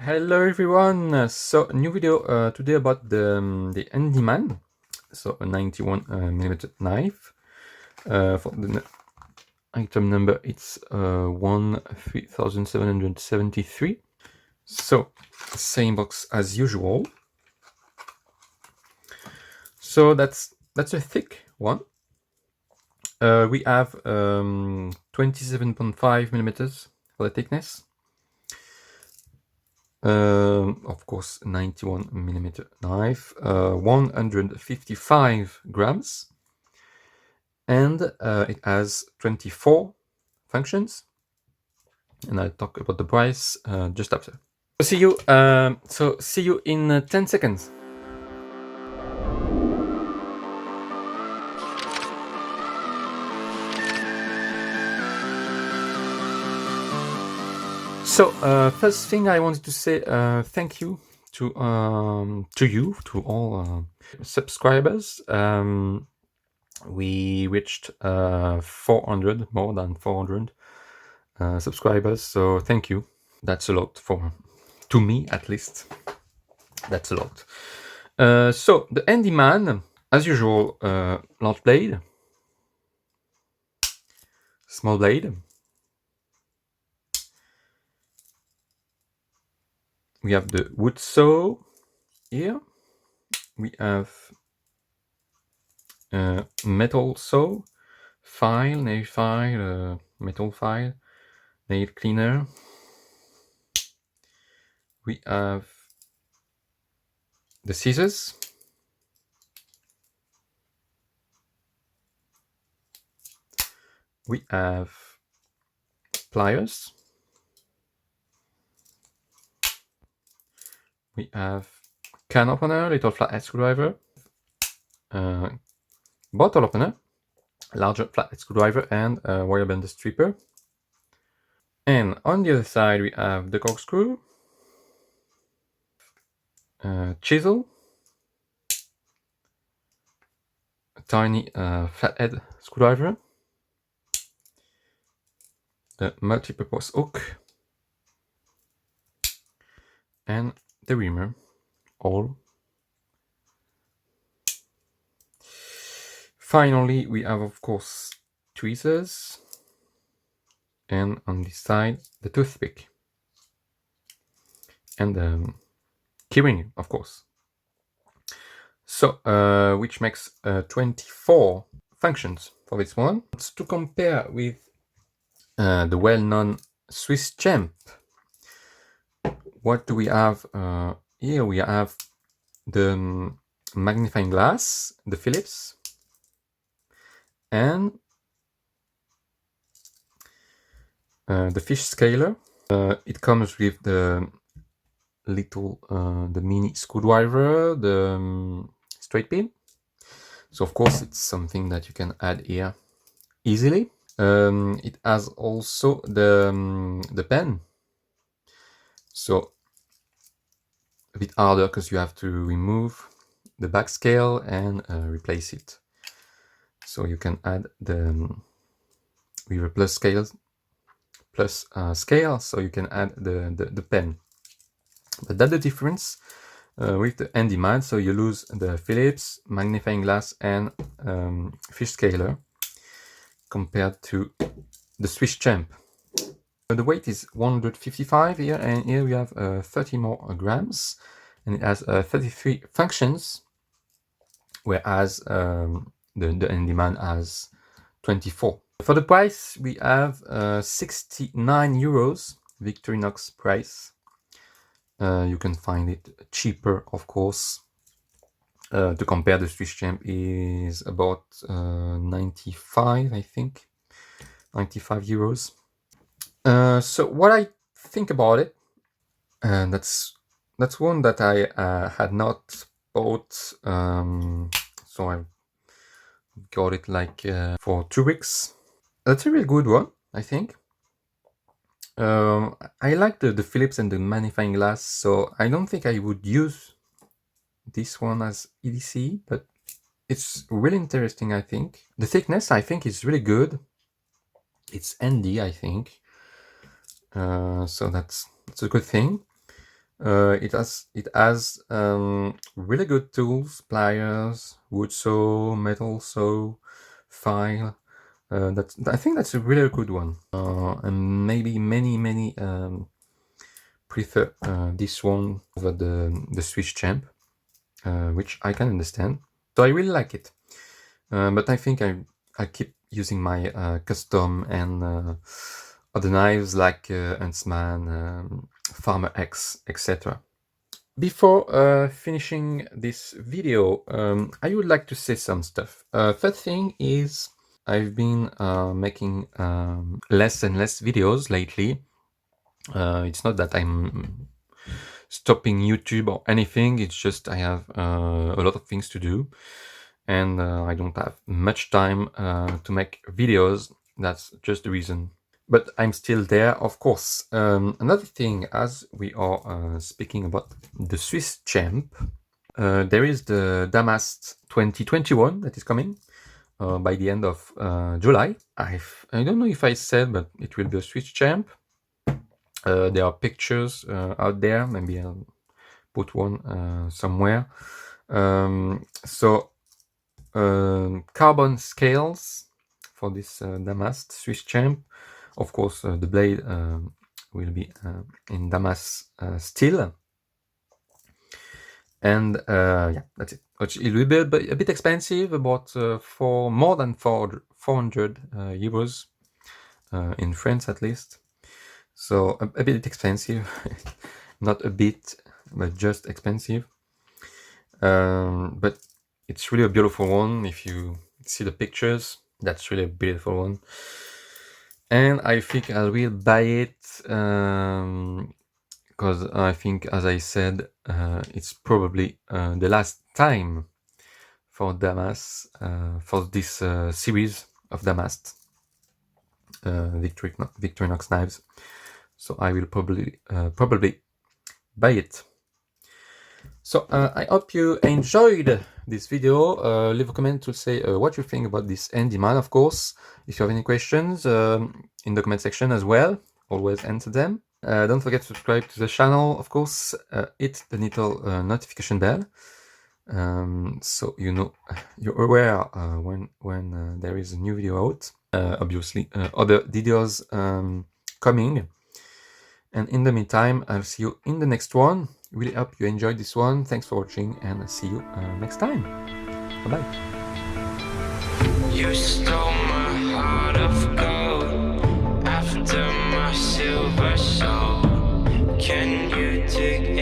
Hello everyone. So new video today about the Handyman. So a 91 millimeter knife. For the item number, it's 3773. So same box as usual. So that's a thick one. We have 27.5 millimeters for the thickness. Of course, 91 millimeter knife, 155 grams, and it has 24 functions. And I'll talk about the price just after. See you. See you in 10 seconds. So first thing I wanted to say, thank you to all subscribers. We reached 400, more than 400 subscribers. So thank you. That's a lot to me at least. That's a lot. So the Handyman, as usual, large blade, small blade. We have the wood saw here. We have metal saw, file, nail file, metal file, nail cleaner. We have the scissors. We have pliers. We have can opener, little flathead screwdriver, bottle opener, larger flathead screwdriver, and wire bender stripper. And on the other side, we have the corkscrew, chisel, a tiny flathead screwdriver, a multi-purpose hook, and the reamer, all. Finally, we have, of course, tweezers, and on this side, the toothpick, and the keyring, of course. So, which makes 24 functions for this one. To compare with the well-known Swiss Champ, what do we have here? We have the magnifying glass, the Phillips, and the fish scaler. It comes with the little, the mini screwdriver, the straight pin. So of course it's something that you can add here easily. It has also the pen. So a bit harder because you have to remove the back scale and replace it. So you can add the with a plus scale, so you can add the pen. But that's the difference with the Handyman. So you lose the Phillips, magnifying glass, and fish scaler compared to the Swiss Champ. The weight is 155 here, and here we have 30 more grams, and it has 33 functions, whereas the Handyman has 24. For the price, we have 69 euros, Victorinox price. You can find it cheaper, of course. To compare, the Swiss Champ is about 95, I think, 95 euros. So what I think about it, and that's one that I had not bought. So I got it like for 2 weeks. That's a really good one, I think. I like the Phillips and the magnifying glass, so I don't think I would use this one as EDC, but it's really interesting, I think. The thickness, I think, is really good. It's handy, I think. So that's a good thing. It has really good tools: pliers, wood saw, metal saw, file. I think that's a really good one. And maybe many prefer this one over the Swiss champ, which I can understand. So I really like it. But I think I keep using my custom and other knives like Huntsman, Farmer X, etc. Before finishing this video, I would like to say some stuff. First thing is I've been making less and less videos lately. It's not that I'm stopping YouTube or anything, it's just I have a lot of things to do, and I don't have much time to make videos. That's just the reason. But I'm still there, of course. Another thing, as we are speaking about the Swiss champ, there is the Damast 2021 that is coming by the end of July. I don't know if I said, but it will be a Swiss champ. There are pictures out there. Maybe I'll put one somewhere. Carbon scales for this Damast Swiss champ. Of course, the blade will be in Damast steel. And yeah, that's it. Which it will be a bit expensive, about for more than 400 euros in France at least. So a bit expensive, not a bit, but just expensive. But it's really a beautiful one. If you see the pictures, that's really a beautiful one. And I think I will buy it because I think, as I said, it's probably the last time for Damast, for this series of Damast Victorinox knives. So I will probably buy it. So I hope you enjoyed this video. Leave a comment to say what you think about this Handyman, of course. If you have any questions, in the comment section as well, always answer them. Don't forget to subscribe to the channel, of course. Hit the little notification bell, so you know, you're aware when there is a new video out. Obviously, other videos coming. And in the meantime, I'll see you in the next one. Really hope you enjoyed this one. Thanks for watching, and I'll see you next time. Bye-bye. You stole my heart of gold after my silver soul. Can you dig